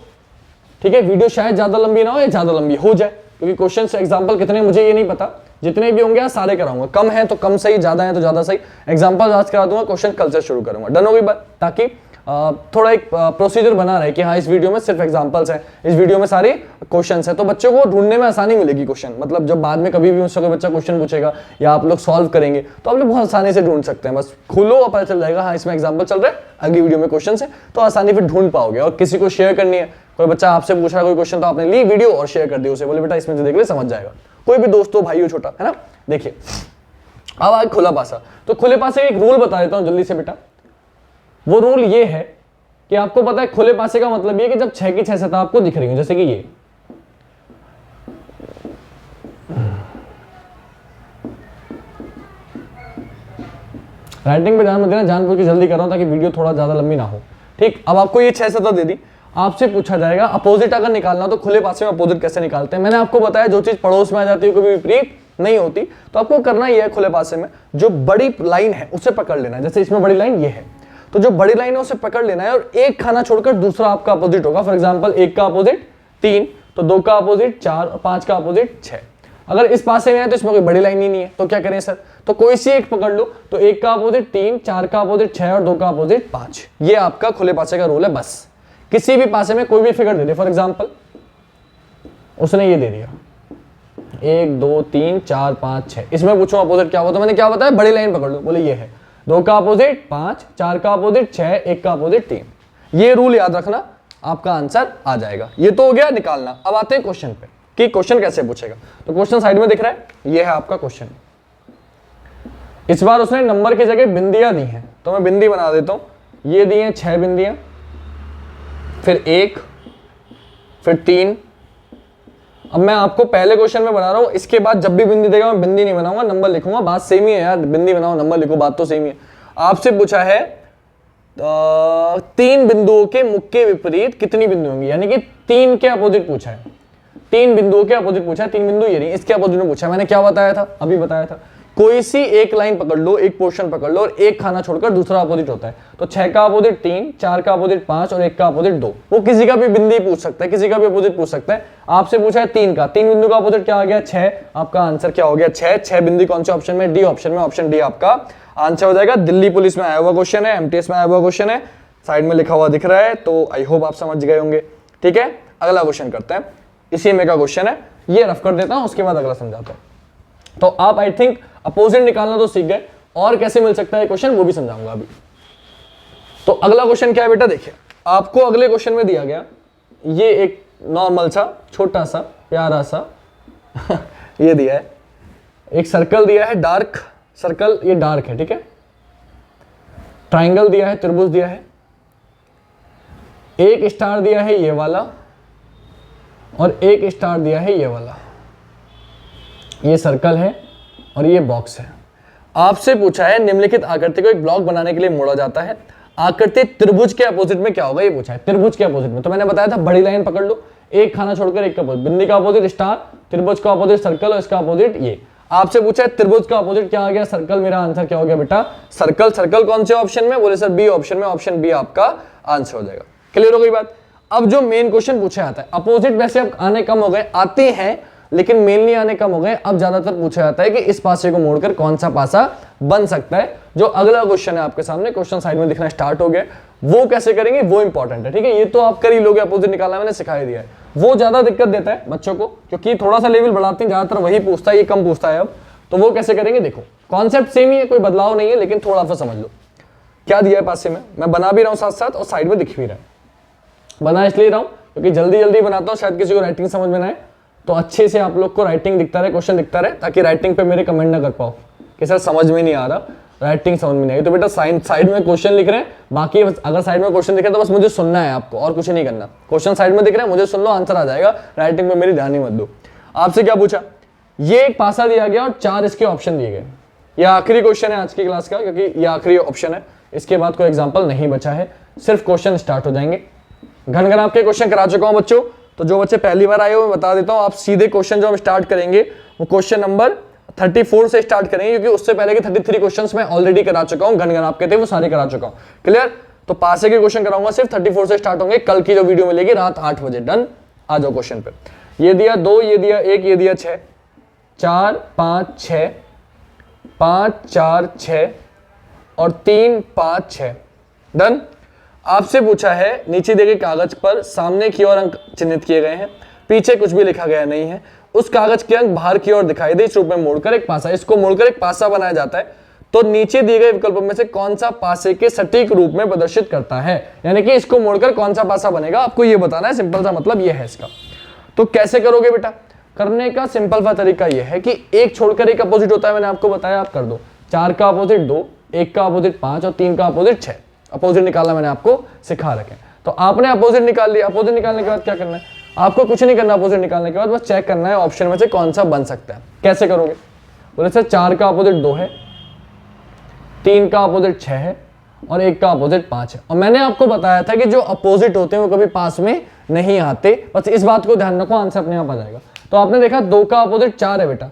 S1: ठीक है? वीडियो शायद ज्यादा लंबी ना हो या ज्यादा लंबी हो जाए, क्योंकि क्वेश्चन से एग्जांपल कितने मुझे ये नहीं पता, जितने भी होंगे आज सारे कराऊंगा। कम है तो कम सही, ज्यादा है तो ज्यादा सही। एग्जांपल आज करा दूंगा, क्वेश्चन कल से शुरू करूंगा। डन हो गई बात? ताकि थोड़ा एक प्रोसीजर बना रहे कि हाँ इस वीडियो में सिर्फ एग्जांपल्स हैं, इस वीडियो में सारे क्वेश्चंस हैं, तो बच्चों को ढूंढने में आसानी मिलेगी क्वेश्चन। मतलब जब बाद में कभी भी मुझसे कोई बच्चा क्वेश्चन पूछेगा या आप लोग सॉल्व करेंगे तो आप लोग बहुत आसानी से ढूंढ सकते हैं। बस खोलो और पता चल जाएगा हाँ इसमें एग्जाम्पल चल रहा है, अगली वीडियो में क्वेश्चन है, तो आसानी फिर ढूंढ पाओगे। और किसी को शेयर करनी है, कोई बच्चा आपसे पूछ रहा है कोई क्वेश्चन, तो आपने ली वीडियो और शेयर कर दी उसे, बोले बेटा इसमें से देख ले, समझ जाएगा। कोई भी दोस्त हो, भाई हो, छोटा, है ना? देखिए अब आज खुला पासा। तो खुले पासे एक रूल बता देता हूं जल्दी से बेटा। वो रूल ये है कि आपको पता है खुले पासे का मतलब ये कि जब 6 की 6 सतह आपको दिख रही हो, जैसे कि ये, राइटिंग पे ध्यान मत देना, जानबूझ के जल्दी कर रहा हूं ताकि वीडियो थोड़ा ज्यादा लंबी ना हो। ठीक, अब आपको ये 6 सतह दे दी, आपसे पूछा जाएगा अपोजिट अगर निकालना तो खुले पासे में अपोजिट कैसे निकालते हैं। मैंने आपको बताया जो चीज पड़ोस में आ जाती है कभी विपरीत नहीं होती, तो आपको करना ये है खुले पासे में जो बड़ी लाइन है उसे पकड़ लेना है। जैसे इसमें बड़ी लाइन ये है, तो जो बड़ी लाइन है उसे पकड़ लेना है और एक खाना छोड़कर दूसरा आपका अपोजिट होगा। फॉर एग्जांपल 1 का अपोजिट 3, तो 2 का अपोजिट 4 और 5 का अपोजिट 6। अगर इस पासे में है तो इसमें कोई बड़ी लाइन ही नहीं है, तो क्या करें सर? तो कोई सी एक पकड़ लो, तो 1 का अपोजिट 3, 4 का अपोजिट 6 और 2 का अपोजिट 5। ये आपका खुले पासे का रूल है। बस किसी भी पासे में कोई भी figure they they, for example उसने ये दे दिया 1, 2, 3, 4, 5, 6, इसमें पूछूं अपोजिट क्या हुआ, तो मैंने क्या बताया? बड़ी लाइन पकड़ लो, बोले ये है 2 का अपोजिट 5, 4 का अपोजिट 6, 1 का अपोजिट 3। ये रूल याद रखना, आपका आंसर आ जाएगा। ये तो हो गया निकालना। अब आते हैं क्वेश्चन पे कि क्वेश्चन कैसे पूछेगा। तो क्वेश्चन साइड में दिख रहा है, ये है आपका क्वेश्चन। इस बार उसने नंबर की जगह बिंदियां दी हैं, तो मैं बिंदी बना देता हूं। ये दी हैं 6 बिंदियां, फिर 1, फिर 3। अब मैं आपको पहले क्वेश्चन में बना रहा हूं, इसके बाद जब भी बिंदी देगा मैं बिंदी नहीं बनाऊंगा, नंबर लिखूंगा। बात सेम ही है यार, बिंदी बनाओ नंबर लिखो, बात तो सेम ही है। आपसे पूछा है 3 बिंदुओं के मुख के विपरीत कितनी बिंदु होंगी, यानी कि 3 के अपोजिट पूछा है, 3 बिंदुओं के अपोजिट पूछा है। 3 बिंदु ये नहीं, इसके अपोजिट में पूछा है। मैंने क्या बताया था? अभी बताया था, कोई सी एक लाइन पकड़ लो, एक पोर्शन पकड़ लो और एक खाना छोड़कर दूसरा अपोजिट होता है। तो 6 का अपोजिट 3, 4 का अपोजिट 5 और 1 का अपोजिट 2। वो किसी का भी बिंदी पूछ सकता है, किसी का भी अपोजिट पूछ सकता है। आपसे पूछा है 3 का, 3 बिंदु का अपोजिट क्या आ गया? 6। आपका आंसर क्या हो गया? 6। 6 बिंदु कौन से ऑप्शन में? डी ऑप्शन में। ऑप्शन डी आपका आंसर हो जाएगा। दिल्ली पुलिस में आया हुआ क्वेश्चन है, एमटीएस में आया हुआ क्वेश्चन है, साइड में लिखा हुआ दिख रहा है, तो आई होप आप समझ गए होंगे। ठीक है, अगला क्वेश्चन करते हैं। इसी में का क्वेश्चन है, ये रफ कर देता हूं, उसके बाद अगला समझाता हूं। तो आप आई थिंक अपोजिट निकालना तो सीख गए, और कैसे मिल सकता है क्वेश्चन वो भी समझाऊंगा अभी। तो अगला क्वेश्चन क्या है बेटा? देखिए आपको अगले क्वेश्चन में दिया गया ये एक नॉर्मल सा छोटा सा प्यारा सा ये दिया है, एक सर्कल दिया है, डार्क सर्कल, ये डार्क है, ठीक है। ट्राइंगल दिया है, त्रिभुज दिया है, एक स्टार दिया है ये वाला और एक स्टार दिया है ये वाला। ये सर्कल है और ये बॉक्स है। आपसे पूछा है निम्नलिखित आकृति को एक ब्लॉक बनाने के लिए मोड़ा जाता है, आकृति त्रिभुज के अपोजिट में क्या होगा, ये पूछा है। त्रिभुज के अपोजिट में तो मैंने बताया था बड़ी लाइन पकड़ लो, एक खाना छोड़कर एक का अपोजिट, बिंदी का अपोजिट स्टार, त्रिभुज का अपोजिट सर्कल और इसका अपोजिट ये। आपसे पूछा है त्रिभुज का अपोजिट क्या आ गया? सर्कल। मेरा आंसर क्या हो गया बेटा? सर्कल। सर्कल कौन से ऑप्शन में? बोले सर बी ऑप्शन में। ऑप्शन बी आपका आंसर हो जाएगा। क्लियर हो गई बात? अब जो मेन क्वेश्चन पूछा जाता है, अपोजिट वैसे अब आने कम हो गए, आते हैं लेकिन मेनली आने कम हो गए। अब ज्यादातर पूछा जाता है कि इस पासे को मोड़कर कौन सा पासा बन सकता है। जो अगला क्वेश्चन है आपके सामने, क्वेश्चन साइड में दिखना स्टार्ट हो गया, वो कैसे करेंगे वो इंपॉर्टेंट है, ठीक है। ये तो आप कर ही लोगे, अपोजिट निकालना मैंने सिखाई दिया है। वो ज्यादा दिक्कत देता है बच्चों को, क्योंकि थोड़ा सा लेवल बढ़ाते हैं, ज्यादातर वही पूछता है, ये कम पूछता है। अब तो वो कैसे करेंगे देखो, कॉन्सेप्ट सेम ही है, कोई बदलाव नहीं है, लेकिन थोड़ा सा समझ लो क्या दिया है पासे में। मैं बना भी रहा हूं साथ साथ और साइड में दिख भी रहा है। बना इसलिए रहा हूं क्योंकि जल्दी जल्दी बनाता हूं, शायद किसी को राइटिंग समझ में ना आए, तो अच्छे से आप लोग को राइटिंग दिखता रहे, क्वेश्चन दिखता रहे, ताकि राइटिंग पे मेरे कमेंट ना कर पाओ कि सर समझ में नहीं आ रहा, राइटिंग समझ में नहीं आई। तो बेटा साइड में क्वेश्चन लिख रहे हैं, बाकी अगर साइड में क्वेश्चन दिखे तो बस मुझे सुनना है आपको, और कुछ नहीं करना। क्वेश्चन साइड में दिख रहे हैं, मुझे सुन लो, आंसर आ जाएगा, राइटिंग पे मेरी ध्यान ही मत दो। आपसे क्या पूछा, ये एक पासा दिया गया और 4 इसके ऑप्शन दिए गए। यह आखिरी क्वेश्चन है आज की क्लास का, क्योंकि ये आखिरी ऑप्शन है, इसके बाद कोई एग्जाम्पल नहीं बचा है, सिर्फ क्वेश्चन स्टार्ट हो जाएंगे। घन आपके क्वेश्चन करा चुका हूं बच्चों, तो जो बच्चे पहली बार आए हो मैं बता देता हूं, आप सीधे क्वेश्चन जो हम स्टार्ट करेंगे वो क्वेश्चन नंबर 34 से स्टार्ट करेंगे, क्योंकि उससे पहले के 33 क्वेश्चंस मैं ऑलरेडी करा चुका हूं, घन आपके थे वो सारे करा चुका हूं। क्लियर? तो पासे के क्वेश्चन कराऊंगा, सिर्फ 34 से स्टार्ट होंगे। कल की जो वीडियो मिलेगी रात 8 बजे। डन? आ जाओ क्वेश्चन पे। ये दिया 2, ये दिया 1, ये दिया 6, 4 5 6, 5 4 6 और 3 5 6। डन? आपसे पूछा है, नीचे दिए गए कागज पर सामने की ओर अंक चिन्हित किए गए हैं, पीछे कुछ भी लिखा गया नहीं है, उस कागज के अंक बाहर की ओर दिखाई दे, इस रूप में मोड़कर एक पासा, इसको मोड़कर एक पासा बनाया जाता है, तो नीचे दिए गए विकल्पों में से कौन सा पासे के सटीक रूप में प्रदर्शित करता है। यानी कि इसको मोड़कर कौन सा पासा बनेगा, आपको ये बताना है। सिंपल सा मतलब ये है इसका। तो कैसे करोगे बेटा? करने का सिंपल सा तरीका यह है कि एक छोड़कर एक अपोजिट होता है, मैंने आपको बताया, आप कर दो। 4 का अपोजिट 2, 1 का अपोजिट 5 और 3 का अपोजिट 6। अपोजिट निकालना मैंने आपको सिखा रखे। तो आपने अपोजिट निकाल लिया। अपोजिट निकालने के बाद क्या करना है? आपको कुछ नहीं करना। अपोजिट निकालने के बाद बस चेक करना है ऑप्शन में से कौन सा बन सकता है। कैसे करोगे? बोले सर 4 का अपोजिट 2 है, 3 का अपोजिट 6 है और 1 का अपोजिट 5 है। और मैंने आपको बताया था कि जो अपोजिट होते हैं वो कभी पास में नहीं आते, बस इस बात को ध्यान रखो, आंसर अपने आप आ जाएगा। तो आपने देखा 2 का अपोजिट 4 है बेटा,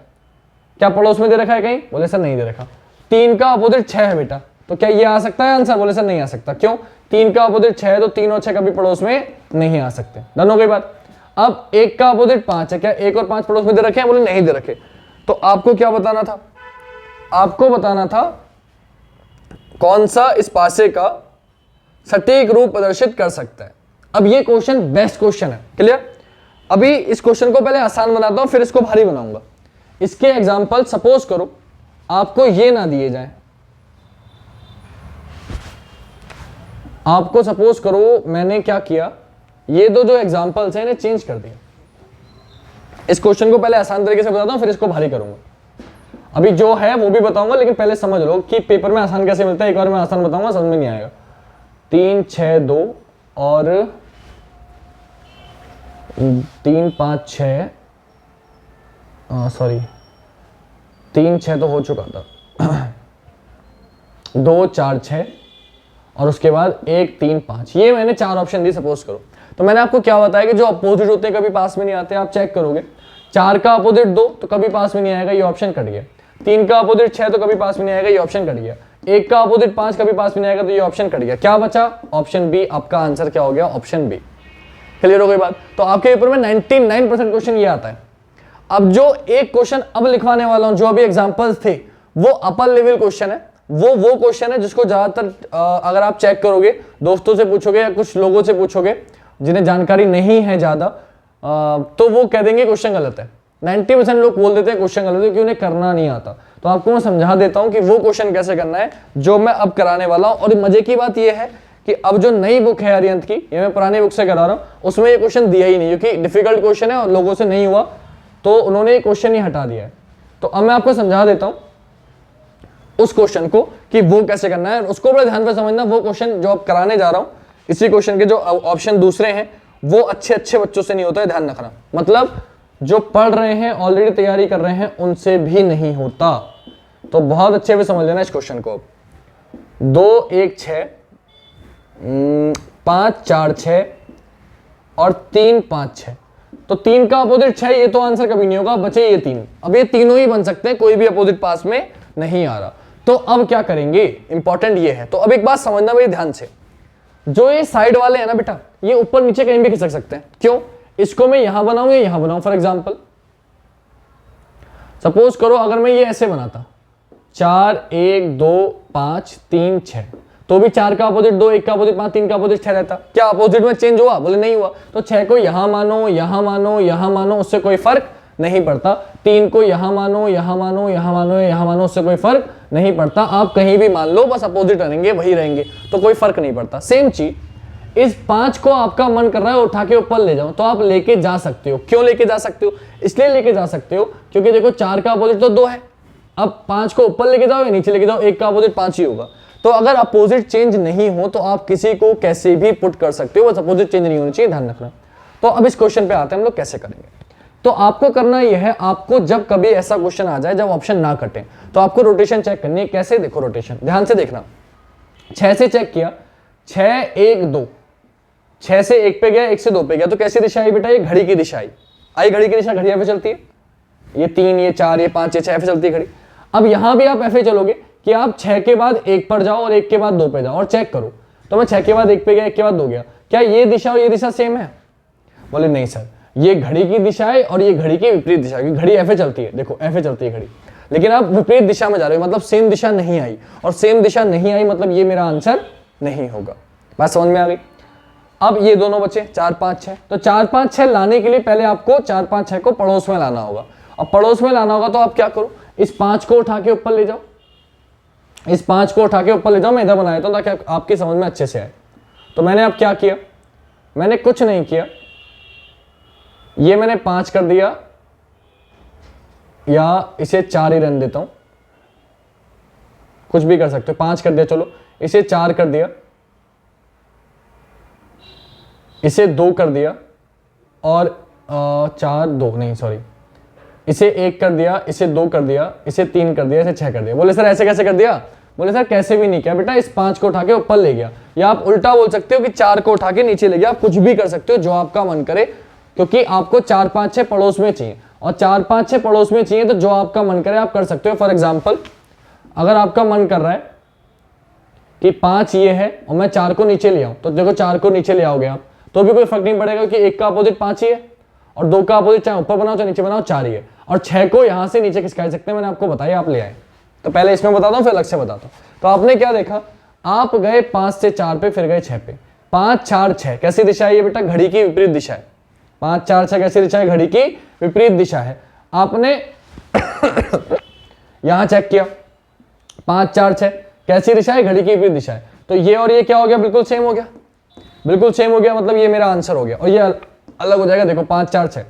S1: क्या पड़ोस में दे रखा है कहीं? बोले सर नहीं दे रखा। 3 का अपोजिट 6 है बेटा, तो क्या ये आ सकता है आंसर? बोले सर नहीं आ सकता। क्यों? 3 का अपोजिट 6 है, तो 3 और 6 कभी पड़ोस में नहीं आ सकते। डन हो गई बात? अब 1 का अपोजिट 5 है, क्या 1 और 5 पड़ोस में दे रखे हैं? बोले नहीं दे रखे। तो आपको क्या बताना था? आपको बताना था कौन सा इस पासे का सटीक रूप प्रदर्शित कर सकता है। अब ये क्वेश्चन बेस्ट क्वेश्चन है। क्लियर? अभी इस क्वेश्चन को पहले आसान बनाता हूं, फिर इसको भारी बनाऊंगा। इसके एग्जाम्पल सपोज करो आपको ये ना दिए जाए, आपको सपोज करो मैंने क्या किया, ये दो जो एग्जांपल्स हैं इन्हें चेंज कर दिया। इस क्वेश्चन को पहले आसान तरीके से बताता हूं, फिर इसको भारी करूंगा। अभी जो है वो भी बताऊंगा, लेकिन पहले समझ लो कि पेपर में आसान कैसे मिलता है। एक बार मैं आसान बताऊंगा, समझ में नहीं आएगा। 3 6 2 और 3 5 6, सॉरी 3 6 तो हो चुका था 2 4 6 और उसके बाद 1 3 5, ये मैंने 4 ऑप्शन दी सपोज करो। तो मैंने आपको क्या बताया कि जो अपोजिट होते हैं कभी पास में नहीं आते। आप चेक करोगे 4 का अपोजिट 2 तो कभी पास में नहीं आएगा, ये ऑप्शन कट गया। 3 का अपोजिट 6 तो कभी पास में नहीं आएगा, ये ऑप्शन कट गया। 1 का अपोजिट 5 कभी पास में नहीं आएगा, तो ये ऑप्शन कट गया। क्या बचा? Option B. आपका आंसर क्या हो गया? Option B. क्लियर हो गई बात? तो आपके पेपर में 99% क्वेश्चन ये आता है। अब जो एक क्वेश्चन अब लिखवाने वाला हूं, जो अभी एग्जांपल्स थे, वो अपर लेवल क्वेश्चन है। वो क्वेश्चन है जिसको ज्यादातर अगर आप चेक करोगे, दोस्तों से पूछोगे या कुछ लोगों से पूछोगे जिन्हें जानकारी नहीं है ज्यादा, तो वो कह देंगे क्वेश्चन गलत है। 90% लोग बोल देते हैं क्वेश्चन गलत है क्योंकि उन्हें करना नहीं आता। तो आपको मैं समझा देता हूं कि वो क्वेश्चन कैसे करना है जो मैं अब कराने वाला हूं। और मजे की बात यह है कि अब जो नई बुक है अरिहंत की, ये मैं पुरानी बुक से करा रहा हूं, उसमें ये क्वेश्चन दिया ही नहीं, क्योंकि डिफिकल्ट क्वेश्चन है और लोगों से नहीं हुआ, तो उन्होंने क्वेश्चन ही हटा दिया है। तो अब मैं आपको समझा देता हूं उस क्वेश्चन को कि वो कैसे करना है, उसको बड़े ध्यान से समझना। वो क्वेश्चन जो अब कराने जा रहा हूं, इसी क्वेश्चन के जो ऑप्शन दूसरे हैं वो अच्छे बच्चों से नहीं होता है, ध्यान रखना। मतलब जो पढ़ रहे हैं, ऑलरेडी तैयारी कर रहे हैं, उनसे भी नहीं होता। तो बहुत अच्छे से समझ लेना इस क्वेश्चन को। 2 1 6 5 4 6 और 3 5 6, तो 3 का अपोजिट 6, ये तो आंसर कभी नहीं होगा, बचे ये 3। अब ये तीनों ही बन सकते हैं, कोई भी अपोजिट पास में नहीं आ रहा। तो अब क्या करेंगे, इंपॉर्टेंट ये है। तो अब एक बात समझना मेरे ध्यान से, जो ये साइड वाले हैं ना बेटा, ये ऊपर नीचे कहीं भी खिसक सकते हैं। क्यों? इसको मैं यहां बनाऊं या यहां बनाऊं। फॉर एग्जांपल सपोज करो अगर मैं ये ऐसे बनाता 4 1 2 5 3 6, तो भी 4 का अपोजिट 2, 1 का अपोजिट 5, 3 का अपोजिट 6 रहता। क्या अपोजिट में चेंज हुआ? बोले नहीं हुआ। तो 6 को यहां मानो, यहां मानो, यहां मानो, उससे कोई फर्क नहीं पड़ता। 3 को यहां मानो, यहां मानो, यहां मानो, यहां मानो, उससे कोई फर्क नहीं पड़ता। आप कहीं भी मान लो, बस अपोजिट रहेंगे, वही रहेंगे, तो कोई फर्क नहीं पड़ता। सेम चीज इस 5 को आपका मन कर रहा है उठा के ऊपर ले जाओ, तो आप लेके जा सकते हो। क्यों लेके जा सकते हो? इसलिए लेके जा सकते हो क्योंकि देखो 4 का अपोजिट तो 2 है। अब 5 को ऊपर लेके जाओ या नीचे लेके जाओ, 1 का अपोजिट 5 ही होगा। तो अगर अपोजिट चेंज नहीं हो तो आप किसी को कैसे भी पुट कर सकते हो, बस अपोजिट चेंज नहीं होनी चाहिए, ध्यान रखना। तो अब इस क्वेश्चन पे आते हैं हम लोग कैसे करेंगे। तो आपको करना यह है, आपको जब कभी ऐसा क्वेश्चन आ जाए जब ऑप्शन ना कटे, तो आपको रोटेशन चेक करनी है। कैसे? देखो रोटेशन ध्यान से देखना। 6 से चेक किया, 6 1 2, 6 से 1 पे गया, 1 से 2 पे गया, तो कैसी दिशा आई बेटा? ये घड़ी की दिशा आई। घड़ी की दिशा, घड़ी ऐसे चलती है, ये 3 ये 4 ये 5 ये 6 ऐसे चलती है घड़ी। अब यहां भी आप ऐसे चलोगे कि आप 6 के बाद 1 पर जाओ और 1 के बाद 2 पे जाओ और चेक करो। तो मैं 6 के बाद 1 पे गया, 1 के बाद 2 गया, क्या ये दिशा और ये दिशा सेम है? बोले नहीं सर, ये घड़ी की दिशा है और ये घड़ी की विपरीत दिशा है। घड़ी ऐसे चलती है, देखो ऐसे चलती है घड़ी, लेकिन आप विपरीत दिशा में जा रहे हो, मतलब सेम दिशा नहीं आई। और सेम दिशा नहीं आई मतलब ये मेरा आंसर नहीं होगा। बात समझ में आ गई? अब ये दोनों बचे 4 5 6, तो 4 5 6 लाने के लिए पहले आपको 4 5 6 को पड़ोस में लाना होगा। अब पड़ोस में लाना होगा तो आप क्या करो, इस 5 को उठा के ऊपर ले जाओ, इस 5 को उठा के ऊपर ले जाओ। मैं इधर बनाया था ताकि आपकी समझ में अच्छे से आए। तो मैंने अब क्या किया, मैंने कुछ नहीं किया, ये मैंने 5 कर दिया, या इसे 4 ही रहने देता हूं, कुछ भी कर सकते हो। 5 कर दिया, चलो इसे 4 कर दिया, इसे 2 कर दिया, और 4 2 नहीं सॉरी, इसे 1 कर दिया, इसे 2 कर दिया, इसे 3 कर दिया, इसे 6 कर दिया। बोले सर ऐसे कैसे कर दिया? बोले सर कैसे भी नहीं किया बेटा, इस 5 को उठा के ऊपर ले गया। या आप उल्टा बोल सकते हो कि 4 को उठा के नीचे ले गया। आप कुछ भी कर सकते हो जो आपका मन करे, क्योंकि आपको 4 5 6 पड़ोस में चाहिए, और 4 5 6 पड़ोस में चाहिए तो जो आपका मन करे आप कर सकते हो। फॉर एग्जाम्पल अगर आपका मन कर रहा है कि 5 ये है और मैं 4 को नीचे ले आऊं, तो देखो 4 को नीचे ले आओगे आप तो भी कोई फर्क नहीं पड़ेगा, कि 1 का अपोजिट 5 ही है और 2 का अपोजिट चाहे ऊपर बनाओ चाहे नीचे बनाओ 4 ही है। और 6 को यहां से नीचे खिसका सकते हैं, मैंने आपको बताया, आप ले आए। तो पहले इसमें बताता हूं फिर अलग से बताता हूं। तो आपने क्या देखा, आप गए 5 से 4 पे, फिर गए 6 पे। 5 4 6 कैसी दिशा है ये बेटा? घड़ी की विपरीत दिशा है। 5 4 6 कैसी दिशा है? घड़ी की विपरीत दिशा है। आपने यहां चेक किया 5 4 6 कैसी दिशा है? घड़ी की विपरीत दिशा है। तो ये और ये क्या हो गया? बिल्कुल सेम हो गया, बिल्कुल सेम हो गया, मतलब ये मेरा आंसर हो गया। और ये अलग हो जाएगा, देखो 5 4 6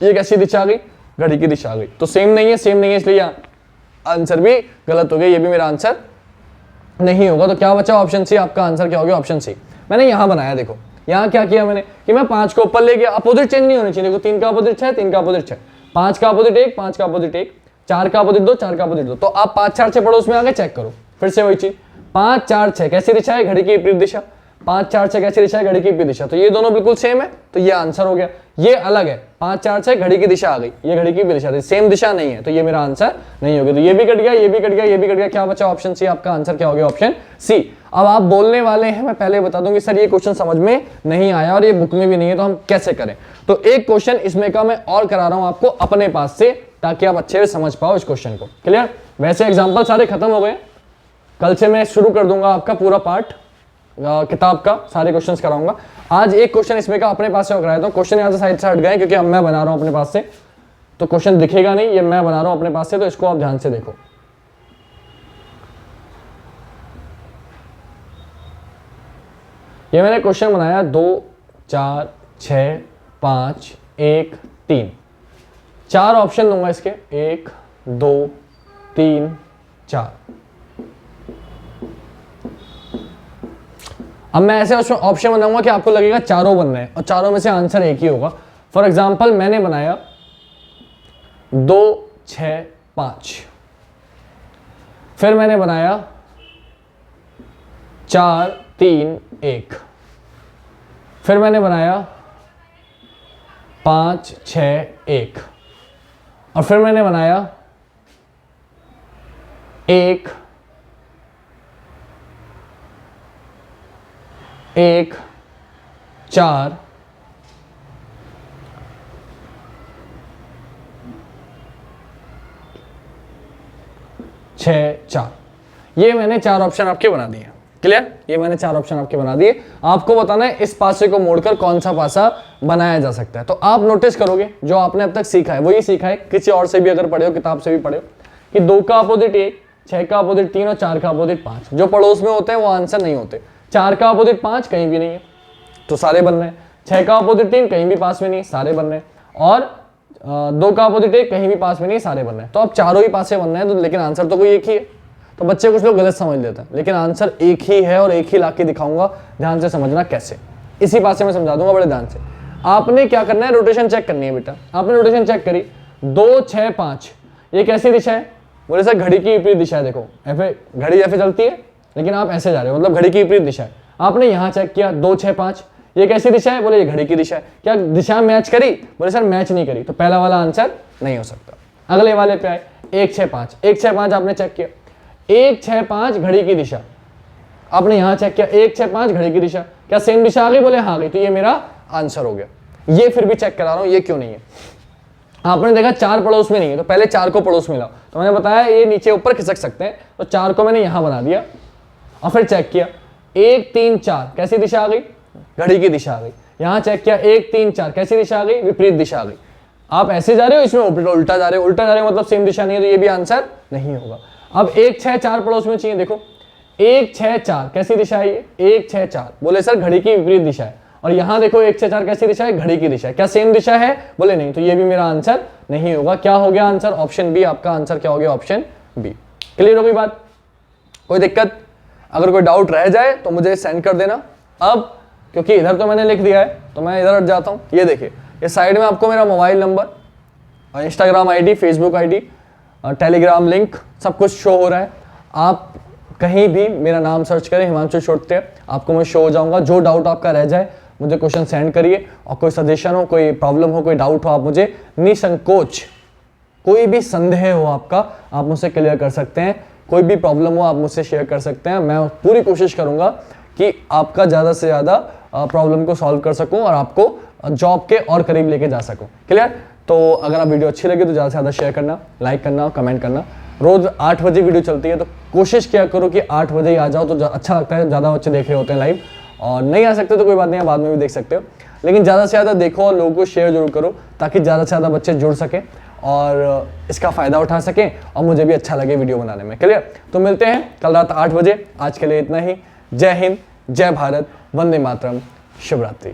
S1: ये कैसी दिशा आ गई? घड़ी की दिशा आ गई। तो सेम नहीं है, सेम नहीं है, इसलिए आंसर भी गलत हो गया, ये भी मेरा आंसर नहीं होगा। तो क्या बचा? Option C. आपका आंसर क्या हो गया? Option C. मैंने यहां बनाया, देखो यहां क्या किया मैंने कि मैं 5 को ऊपर ले गया, अपोजिट चेंज नहीं होनी चाहिए। देखो 3 का अपोजिट 6, 3 का अपोजिट 6, 5 का अपोजिट 1, 5 का अपोजिट 1, 4 का अपोजिट 2, 4 का अपोजिट 2। तो आप 5 4 6 पड़ोस में आ गए, चेक करो फिर से वही चीज। 5 4 6 कैसी दिशा है? घड़ी की विपरीत दिशा। 5 4 6 कैसी दिशा है? घड़ी की विपरीत दिशा। तो ये दोनों बिल्कुल सेम है, तो ये आंसर हो गया। ये अलग है, 5 4 6 घड़ी की दिशा आ गई, ये घड़ी की विपरीत दिशा थी, सेम दिशा नहीं है, तो ये मेरा आंसर नहीं हो गया। तो ये भी कट गया, ये भी कट गया, ये भी कट गया। क्या बचा? Option C. आपका आंसर क्या हो गया? Option C. अब आप बोलने वाले हैं, मैं पहले बता दूं कि सर ये क्वेश्चन समझ में नहीं आया और ये बुक में भी नहीं है, तो हम कैसे करें? तो एक क्वेश्चन इसमें का मैं और करा रहा हूं आपको अपने पास से, ताकि आप अच्छे से समझ पाओ इस क्वेश्चन को। क्लियर? वैसे एग्जाम्पल सारे खत्म हो गए, कल से मैं शुरू कर दूंगा आपका पूरा पार्ट किताब का, सारे क्वेश्चंस कराऊंगा। आज एक क्वेश्चन इसमें का अपने पास से कराया था। क्वेश्चन यहाँ से साइड से हट गए क्योंकि अब मैं बना रहा हूं अपने पास से, तो क्वेश्चन दिखेगा नहीं, ये मैं बना रहा हूं अपने पास से, तो इसको आप ध्यान से देखो। ये मैंने क्वेश्चन बनाया 2 4 6 5 1 3, 4 ऑप्शन दूंगा इसके, 1 2 3 4। अब मैं ऐसे ऑप्शन बनाऊंगा कि आपको लगेगा चारों बन रहे हैं और चारों में से आंसर एक ही होगा। फॉर एग्जाम्पल मैंने बनाया 2 6 5, फिर मैंने बनाया 4 3 1, फिर मैंने बनाया 5 6 1, और फिर मैंने बनाया 1 1 4 1 6 4। ये मैंने 4 ऑप्शन आपके बना दिए। क्लियर? ये मैंने 4 ऑप्शन आपके बना दिए। आपको बताना है इस पासे को मोड़कर कौन सा पासा बनाया जा सकता है। तो आप नोटिस करोगे जो आपने अब तक सीखा है वही सीखा है, किसी और से भी अगर पढ़े हो, किताब से भी पढ़े हो, कि 2 का अपोजिट 1, 6 का अपोजिट 3 और 4 का अपोजिट 5 जो पड़ोस में होते हैं वो आंसर नहीं होते। 4 का अपोजिट 5 कहीं भी नहीं है तो सारे बन रहे हैं। 6 का अपोजिट 3 कहीं भी पास में नहीं, सारे बन रहे हैं। और 2 का अपोजिट 1 कहीं भी पास में नहीं, सारे बन रहे हैं। तो अब चारों ही पासे बन रहे हैं, तो लेकिन आंसर तो कोई एक ही है। तो बच्चे कुछ लोग गलत समझ लेते हैं, लेकिन आंसर एक ही है और एक ही लाके दिखाऊंगा। ध्यान से समझना कैसे, इसी पासे में समझा दूंगा बड़े ध्यान से। आपने क्या करना है, रोटेशन चेक करनी है बेटा। आपने रोटेशन चेक करी, 2 6 5, ये कैसी दिशा है? बोले सर घड़ी की विपरीत दिशा है। देखो ऐसे घड़ी ऐसे चलती है लेकिन आप ऐसे जा रहे हो, मतलब घड़ी की विपरीत दिशा है। आपने यहाँ चेक किया 2 6 5, ये कैसी दिशा है? बोले ये घड़ी की दिशा है। क्या दिशा मैच करी? बोले सर मैच नहीं करी, तो पहला वाला आंसर नहीं हो सकता। अगले वाले पे आए, 1 6 5, 1 6 5 आपने चेक किया, 1 6 5 घड़ी की दिशा। आपने यहाँ चेक किया 1 6 5 घड़ी की दिशा, क्या सेम दिशा आ गई? बोले हाँ आ गई, तो ये मेरा आंसर हो गया। ये फिर भी चेक करा रहा हूँ, ये क्यों नहीं है? आपने देखा 4 पड़ोस में नहीं है, तो पहले 4 को पड़ोस में लाओ। तो मैंने बताया ये नीचे ऊपर खिसक सकते हैं, तो 4 को मैंने यहाँ बना दिया और फिर चेक किया 1 3 4, कैसी दिशा आ गई? घड़ी की दिशा आ गई। यहाँ चेक किया 1 3 4, कैसी दिशा आ गई? विपरीत दिशा आ गई। आप ऐसे जा रहे हो, इसमें उल्टा जा रहे हो, उल्टा जा रहे हो मतलब सेम दिशा नहीं है, तो ये भी आंसर नहीं होगा। अब 1 6 4 पड़ोस में चाहिए। देखो 1 6 4 कैसी दिशा है? ये 1 6 4, बोले सर घड़ी की विपरीत दिशा है। और यहाँ देखो 1 6 4 कैसी दिशा है? घड़ी की दिशा है। क्या सेम दिशा है? बोले नहीं, तो ये भी मेरा आंसर नहीं होगा। क्या हो गया आंसर? Option B. आपका आंसर क्या हो गया? Option B. क्लियर हो गई बात? कोई दिक्कत? अगर कोई डाउट रह जाए तो मुझे सेंड कर देना। अब क्योंकि इधर तो मैंने लिख दिया है तो मैं इधर हट जाता हूँ। ये देखिए, ये साइड में आपको मेरा मोबाइल नंबर और Instagram ID, Facebook ID, Telegram link सब कुछ शो हो रहा है। आप कहीं भी मेरा नाम सर्च करें हिमांशु श्रोत्रिय, आपको मैं शो हो जाऊंगा। जो डाउट आपका रह जाए मुझे क्वेश्चन सेंड करिए, और कोई सजेशन हो, कोई प्रॉब्लम हो, कोई डाउट हो, आप मुझे निसंकोच, कोई भी संदेह हो आपका आप मुझसे क्लियर कर सकते हैं। कोई भी प्रॉब्लम हो आप मुझसे शेयर कर सकते हैं। मैं पूरी कोशिश करूंगा कि आपका ज़्यादा से ज़्यादा प्रॉब्लम को सॉल्व कर सकूं और आपको जॉब के और करीब लेके जा सकूं। क्लियर? तो अगर आप वीडियो अच्छी लगे तो ज़्यादा से ज़्यादा शेयर करना, लाइक करना और कमेंट करना। रोज़ 8 बजे वीडियो चलती है, तो कोशिश किया करो कि 8 बजे ही आ जाओ, तो अच्छा लगता है। ज़्यादा बच्चे देख रहे होते हैं लाइव, और नहीं आ सकते तो कोई बात नहीं, बाद में भी देख सकते हो। लेकिन ज़्यादा से ज़्यादा देखो और लोगों को शेयर जरूर करो, ताकि ज़्यादा से ज़्यादा बच्चे जुड़ सकें और इसका फ़ायदा उठा सकें और मुझे भी अच्छा लगे वीडियो बनाने में। क्लियर? तो मिलते हैं कल रात 8 बजे। आज के लिए इतना ही। जय हिंद, जय भारत, वंदे मातरम, शुभ रात्रि।